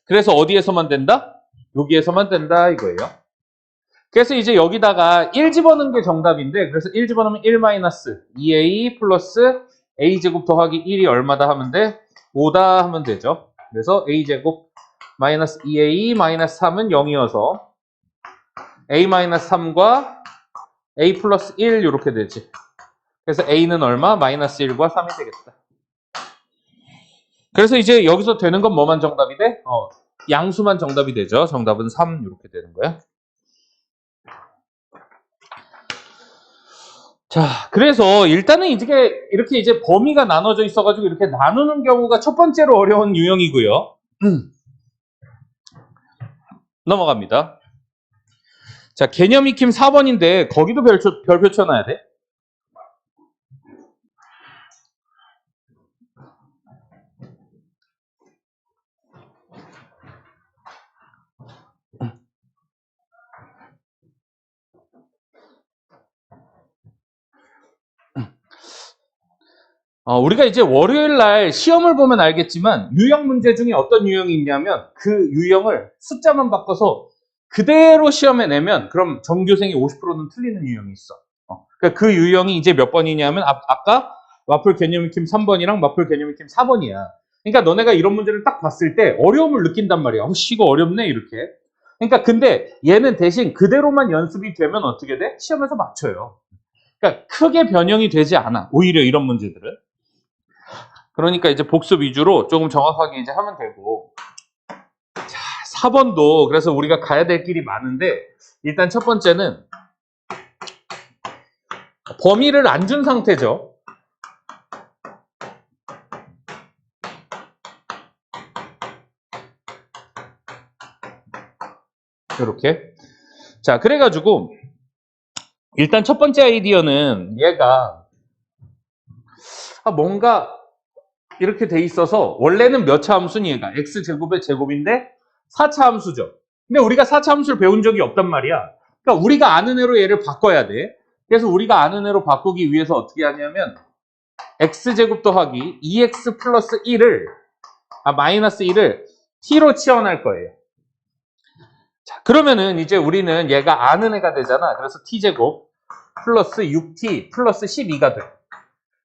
그래서 어디에서만 된다? 여기에서만 된다 이거예요. 그래서 이제 여기다가 1 집어넣는 게 정답인데 그래서 1 집어넣으면 1 마이너스 2A 플러스 A제곱 더하기 1이 얼마다 하면 돼? 5다 하면 되죠. 그래서 A제곱 마이너스 2A 마이너스 3은 0이어서 A 마이너스 3과 A 플러스 1 이렇게 되지. 그래서 A는 얼마? 마이너스 1과 3이 되겠다. 그래서 이제 여기서 되는 건 뭐만 정답이 돼? 양수만 정답이 되죠. 정답은 3 이렇게 되는 거야. 자, 그래서 일단은 이게 이렇게 이제 범위가 나눠져 있어가지고 이렇게 나누는 경우가 첫 번째로 어려운 유형이고요. 넘어갑니다. 자, 개념 익힘 4번인데 거기도 별표 쳐놔야 돼. 우리가 이제 월요일 날 시험을 보면 알겠지만 유형 문제 중에 어떤 유형이 있냐면 그 유형을 숫자만 바꿔서 그대로 시험에 내면 그럼 전교생이 50%는 틀리는 유형이 있어. 그러니까 그 유형이 이제 몇 번이냐면 아까 마플 개념 익힘 3번이랑 마플 개념 익힘 4번이야. 그러니까 너네가 이런 문제를 딱 봤을 때 어려움을 느낀단 말이야. 이거 어렵네 이렇게. 그러니까 근데 얘는 대신 그대로만 연습이 되면 어떻게 돼? 시험에서 맞춰요. 그러니까 크게 변형이 되지 않아. 오히려 이런 문제들은. 그러니까 이제 복습 위주로 조금 정확하게 이제 하면 되고. 자, 4번도 그래서 우리가 가야 될 길이 많은데 일단 첫 번째는 범위를 안 준 상태죠. 이렇게. 자, 그래가지고 일단 첫 번째 아이디어는 얘가 뭔가 이렇게 돼 있어서 원래는 몇 차 함수니 얘가 x제곱의 제곱인데 4차 함수죠. 근데 우리가 4차 함수를 배운 적이 없단 말이야. 그러니까 우리가 아는 애로 얘를 바꿔야 돼. 그래서 우리가 아는 애로 바꾸기 위해서 어떻게 하냐면 x제곱 더하기 2x 플러스 1을 마이너스 1을 t로 치환할 거예요. 자, 그러면은 이제 우리는 얘가 아는 애가 되잖아. 그래서 t제곱 플러스 6t 플러스 12가 돼.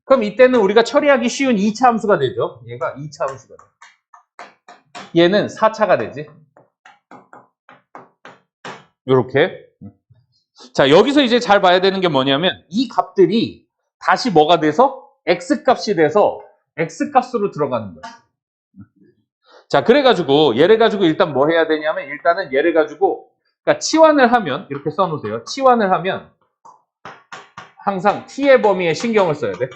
그럼 이때는 우리가 처리하기 쉬운 2차 함수가 되죠. 얘가 2차 함수가 돼. 얘는 4차가 되지. 요렇게. 자, 여기서 이제 잘 봐야 되는 게 뭐냐면 이 값들이 다시 뭐가 돼서 x값이 돼서 x값으로 들어가는 거야. 자, 그래가지고 얘를 가지고 일단 뭐 해야 되냐면 일단은 얘를 가지고 그러니까 치환을 하면 이렇게 써놓으세요. 치환을 하면 항상 t의 범위에 신경을 써야 돼.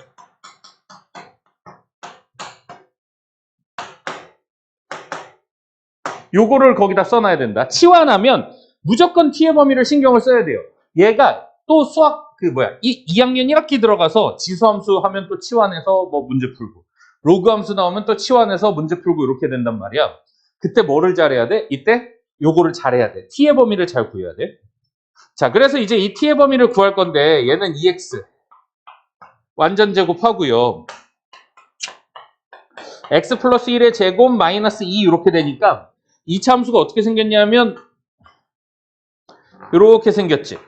요거를 거기다 써놔야 된다. 치환하면 무조건 t의 범위를 신경을 써야 돼요. 얘가 또 수학 2학년 1학기 들어가서 지수함수 하면 또 치환해서 뭐 문제 풀고 로그 함수 나오면 또 치환해서 문제 풀고 이렇게 된단 말이야. 그때 뭐를 잘해야 돼? 이때 요거를 잘해야 돼. t의 범위를 잘 구해야 돼. 자, 그래서 이제 이 t의 범위를 구할 건데 얘는 2x 완전 제곱하고요. x 플러스 1의 제곱 마이너스 2 이렇게 되니까 이 함수가 어떻게 생겼냐면 이렇게 생겼지.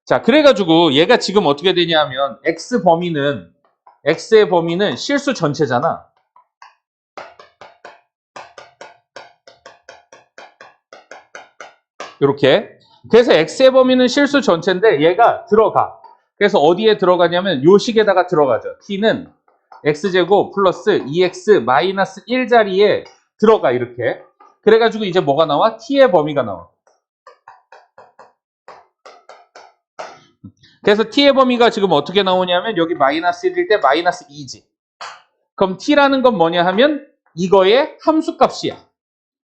자, 그래가지고 얘가 지금 어떻게 되냐면 x의 범위는 실수 전체잖아. 이렇게. 그래서 x의 범위는 실수 전체인데 얘가 들어가. 그래서 어디에 들어가냐면 요 식에다가 들어가죠. t는 x제곱 플러스 2x 마이너스 1 자리에 들어가 이렇게. 그래가지고 이제 뭐가 나와? t의 범위가 나와. 그래서 t의 범위가 지금 어떻게 나오냐면 여기 마이너스 1일 때 마이너스 2지. 그럼 t라는 건 뭐냐 하면 이거의 함수값이야.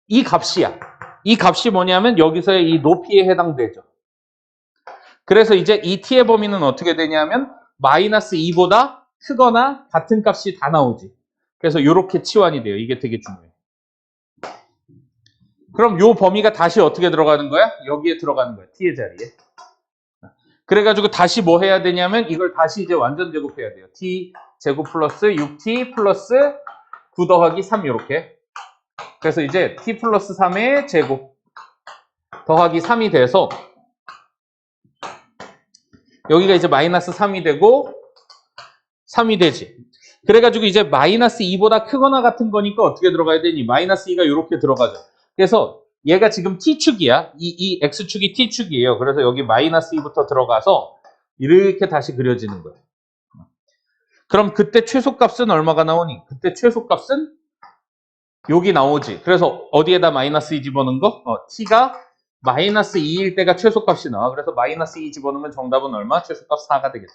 이 값이야. 이 값이 뭐냐면 여기서의 이 높이에 해당되죠. 그래서 이제 이 t의 범위는 어떻게 되냐면 마이너스 2보다 크거나 같은 값이 다 나오지. 그래서 이렇게 치환이 돼요. 이게 되게 중요해. 그럼 요 범위가 다시 어떻게 들어가는 거야? 여기에 들어가는 거야. t의 자리에. 그래가지고 다시 뭐 해야 되냐면 이걸 다시 이제 완전 제곱해야 돼요. t 제곱 플러스 6t 플러스 9 더하기 3 이렇게. 그래서 이제 t 플러스 3의 제곱 더하기 3이 돼서 여기가 이제 마이너스 3이 되고 3이 되지. 그래가지고 이제 마이너스 2보다 크거나 같은 거니까 어떻게 들어가야 되니? 마이너스 2가 이렇게 들어가죠. 그래서 얘가 지금 t축이야. 이 x축이 t축이에요. 그래서 여기 마이너스 2부터 들어가서 이렇게 다시 그려지는 거예요. 그럼 그때 최소값은 얼마가 나오니? 그때 최소값은 여기 나오지. 그래서 어디에다 마이너스 2 집어넣은 거? t가 마이너스 2일 때가 최소값이 나와. 그래서 마이너스 2 집어넣으면 정답은 얼마? 최소값 4가 되겠다.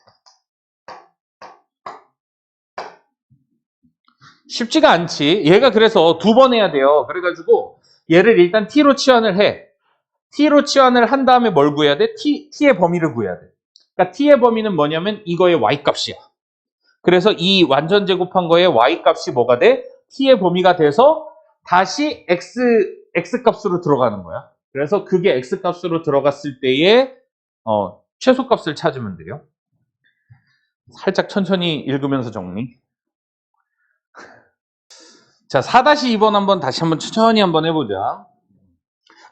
쉽지가 않지. 얘가 그래서 두 번 해야 돼요. 그래가지고 얘를 일단 t로 치환을 해. t로 치환을 한 다음에 뭘 구해야 돼? t의 범위를 구해야 돼. 그러니까 t의 범위는 뭐냐면 이거의 y값이야. 그래서 이 완전 제곱한 거의 y값이 뭐가 돼? t의 범위가 돼서 다시 x값으로 들어가는 거야. 그래서 그게 x값으로 들어갔을 때의 최소값을 찾으면 돼요. 살짝 천천히 읽으면서 정리. 자, 4-2번 다시 한번 천천히 한번 해보자.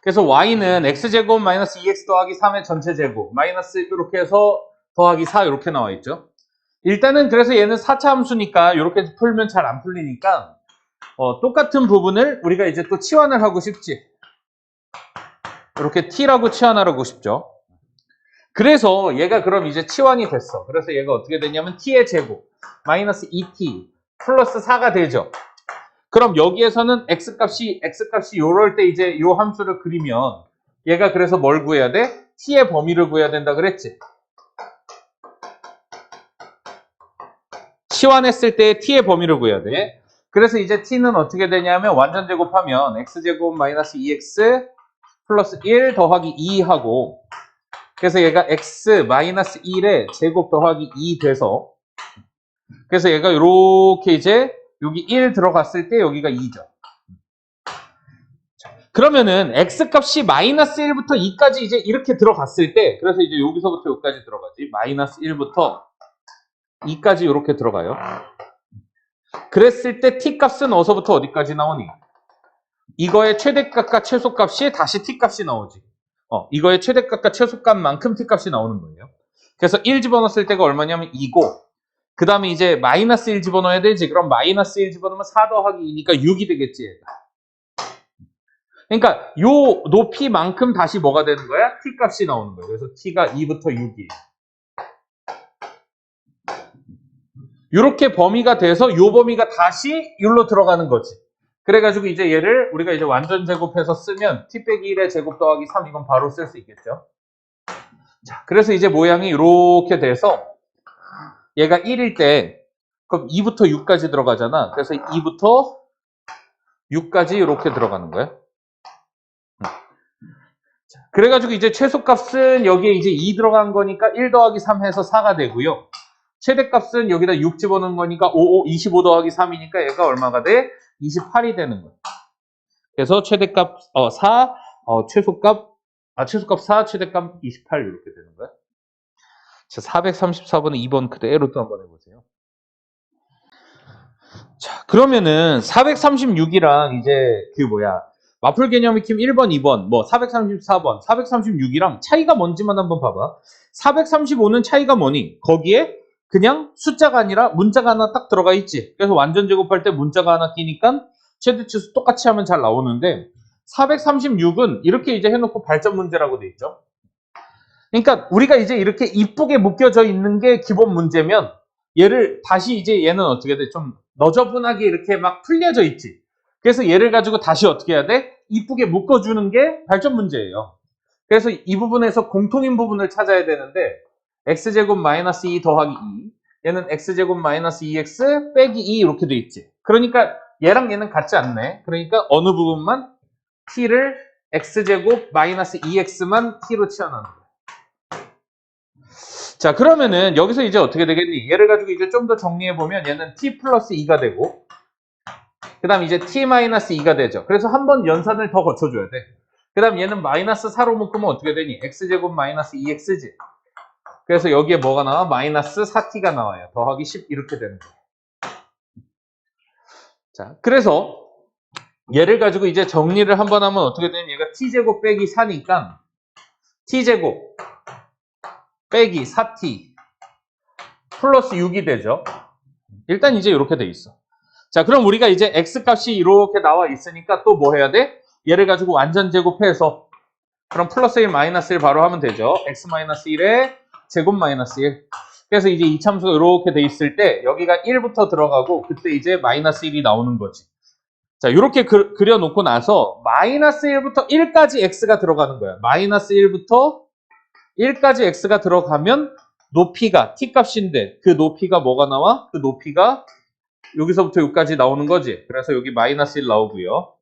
그래서 y는 x제곱 마이너스 2x 더하기 3의 전체 제곱 마이너스 이렇게 해서 더하기 4 이렇게 나와 있죠. 일단은 그래서 얘는 4차 함수니까 이렇게 풀면 잘 안 풀리니까 똑같은 부분을 우리가 이제 또 치환을 하고 싶지. 이렇게 t라고 치환하고 싶죠. 그래서 얘가 그럼 이제 치환이 됐어. 그래서 얘가 어떻게 되냐면 t의 제곱 마이너스 2t 플러스 4가 되죠. 그럼 여기에서는 x값이 요럴 때 이제 요 함수를 그리면 얘가 그래서 뭘 구해야 돼? t의 범위를 구해야 된다 그랬지. 치환했을 때 t의 범위를 구해야 돼. 그래서 이제 t는 어떻게 되냐면 완전 제곱하면 x제곱 마이너스 2x 플러스 1 더하기 2 하고 그래서 얘가 x 마이너스 1의 제곱 더하기 2 돼서 그래서 얘가 이렇게 이제 여기 1 들어갔을 때 여기가 2죠. 그러면은 x값이 마이너스 1부터 2까지 이제 이렇게 들어갔을 때 그래서 이제 여기서부터 여기까지 들어가지. 마이너스 1부터 2까지 이렇게 들어가요. 그랬을 때 t값은 어디서부터 어디까지 나오니? 이거의 최대값과 최소값이 다시 t값이 나오지. 이거의 최대값과 최소값만큼 t값이 나오는 거예요. 그래서 1 집어넣었을 때가 얼마냐면 2고 그 다음에 이제 마이너스 1 집어넣어야 되지. 그럼 마이너스 1 집어넣으면 4 더하기 2니까 6이 되겠지. 얘가. 그러니까 요 높이만큼 다시 뭐가 되는 거야? t값이 나오는 거예요. 그래서 t가 2부터 6이에요. 이렇게 범위가 돼서 요 범위가 다시 여기로 들어가는 거지. 그래가지고 이제 얘를 우리가 이제 완전 제곱해서 쓰면 t 빼기 1의 제곱 더하기 3 이건 바로 쓸 수 있겠죠. 자, 그래서 이제 모양이 이렇게 돼서 얘가 1일 때 그럼 2부터 6까지 들어가잖아. 그래서 2부터 6까지 이렇게 들어가는 거야. 그래가지고 이제 최소값은 여기에 이제 2 들어간 거니까 1 더하기 3 해서 4가 되고요. 최대값은 여기다 6 집어넣은 거니까 25 더하기 3이니까 얘가 얼마가 돼? 28이 되는 거야. 그래서 최대값 4, 최소값 4, 최대값 28 이렇게 되는 거야. 자, 434번에 2번 그대로 또 한번 해보세요. 자, 그러면은 436이랑 이제 마플 개념 익힘 1번, 2번, 뭐 434번, 436이랑 차이가 뭔지만 한번 봐봐. 435는 차이가 뭐니? 거기에 그냥 숫자가 아니라 문자가 하나 딱 들어가 있지. 그래서 완전 제곱할 때 문자가 하나 끼니까 최대치수 똑같이 하면 잘 나오는데 436은 이렇게 이제 해놓고 발전 문제라고 돼 있죠. 그러니까 우리가 이제 이렇게 이쁘게 묶여져 있는 게 기본 문제면 얘를 다시 이제 얘는 어떻게 돼? 좀 너저분하게 이렇게 막 풀려져 있지. 그래서 얘를 가지고 다시 어떻게 해야 돼? 이쁘게 묶어주는 게 발전 문제예요. 그래서 이 부분에서 공통인 부분을 찾아야 되는데 x제곱 마이너스 2 더하기 2 얘는 x제곱 마이너스 2x 빼기 2 이렇게 돼 있지. 그러니까 얘랑 얘는 같지 않네. 그러니까 어느 부분만 t를 x제곱 마이너스 2x만 t로 치환하는 거야. 자, 그러면은 여기서 이제 어떻게 되겠니? 얘를 가지고 이제 좀 더 정리해보면 얘는 t 플러스 2가 되고 그 다음 이제 t 마이너스 2가 되죠. 그래서 한 번 연산을 더 거쳐줘야 돼. 그 다음 얘는 마이너스 4로 묶으면 어떻게 되니? x제곱 마이너스 2x지. 그래서 여기에 뭐가 나와? 마이너스 4t가 나와요. 더하기 10 이렇게 되는 거예요. 자, 그래서 얘를 가지고 이제 정리를 한번 하면 어떻게 되냐면 얘가 t제곱 빼기 4니까 t제곱 빼기 4t 플러스 6이 되죠. 일단 이제 이렇게 돼 있어. 자, 그럼 우리가 이제 x값이 이렇게 나와 있으니까 또 뭐 해야 돼? 얘를 가지고 완전 제곱해서 그럼 플러스 1 마이너스 1 바로 하면 되죠. x 마이너스 1에 제곱 마이너스 1. 그래서 이제 이 참수가 이렇게 돼 있을 때 여기가 1부터 들어가고 그때 이제 마이너스 1이 나오는 거지. 자, 이렇게 그려놓고 나서 마이너스 1부터 1까지 x가 들어가는 거야. 마이너스 1부터 1까지 x가 들어가면 높이가 t값인데 그 높이가 뭐가 나와? 그 높이가 여기서부터 여기까지 나오는 거지. 그래서 여기 마이너스 1 나오고요.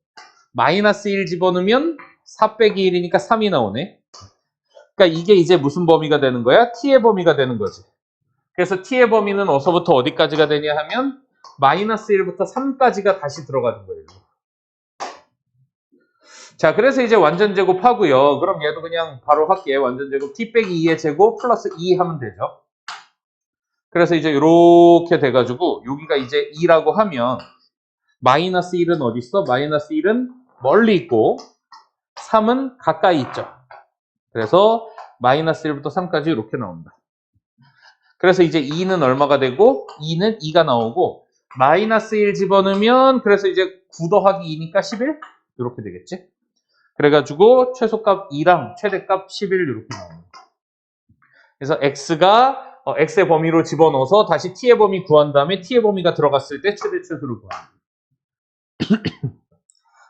마이너스 1 집어넣으면 4 빼기 1이니까 3이 나오네. 그러니까 이게 이제 무슨 범위가 되는 거야? t의 범위가 되는 거지. 그래서 t의 범위는 어디서부터 어디까지가 되냐 하면 마이너스 1부터 3까지가 다시 들어가는 거예요. 자, 그래서 이제 완전 제곱하고요. 그럼 얘도 그냥 바로 할게. 완전 제곱 t 빼기 2의 제곱 플러스 2 하면 되죠. 그래서 이제 이렇게 돼가지고 여기가 이제 2라고 하면 마이너스 1은 어디 있어? 마이너스 1은 멀리 있고 3은 가까이 있죠. 그래서 마이너스 1부터 3까지 이렇게 나온다. 그래서 이제 2는 얼마가 되고 2는 2가 나오고 마이너스 1 집어넣으면 그래서 이제 9 더하기 2니까 11? 이렇게 되겠지. 그래가지고 최소값 2랑 최대값 11 이렇게 나옵니다. 그래서 x의 범위로 집어넣어서 다시 t의 범위 구한 다음에 t의 범위가 들어갔을 때 최대치수를 구합니다.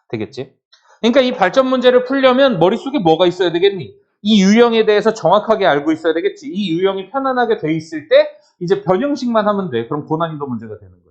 되겠지? 그러니까 이 발전 문제를 풀려면 머릿속에 뭐가 있어야 되겠니? 이 유형에 대해서 정확하게 알고 있어야 되겠지. 이 유형이 편안하게 돼 있을 때 이제 변형식만 하면 돼. 그럼 고난이도 문제가 되는 거야.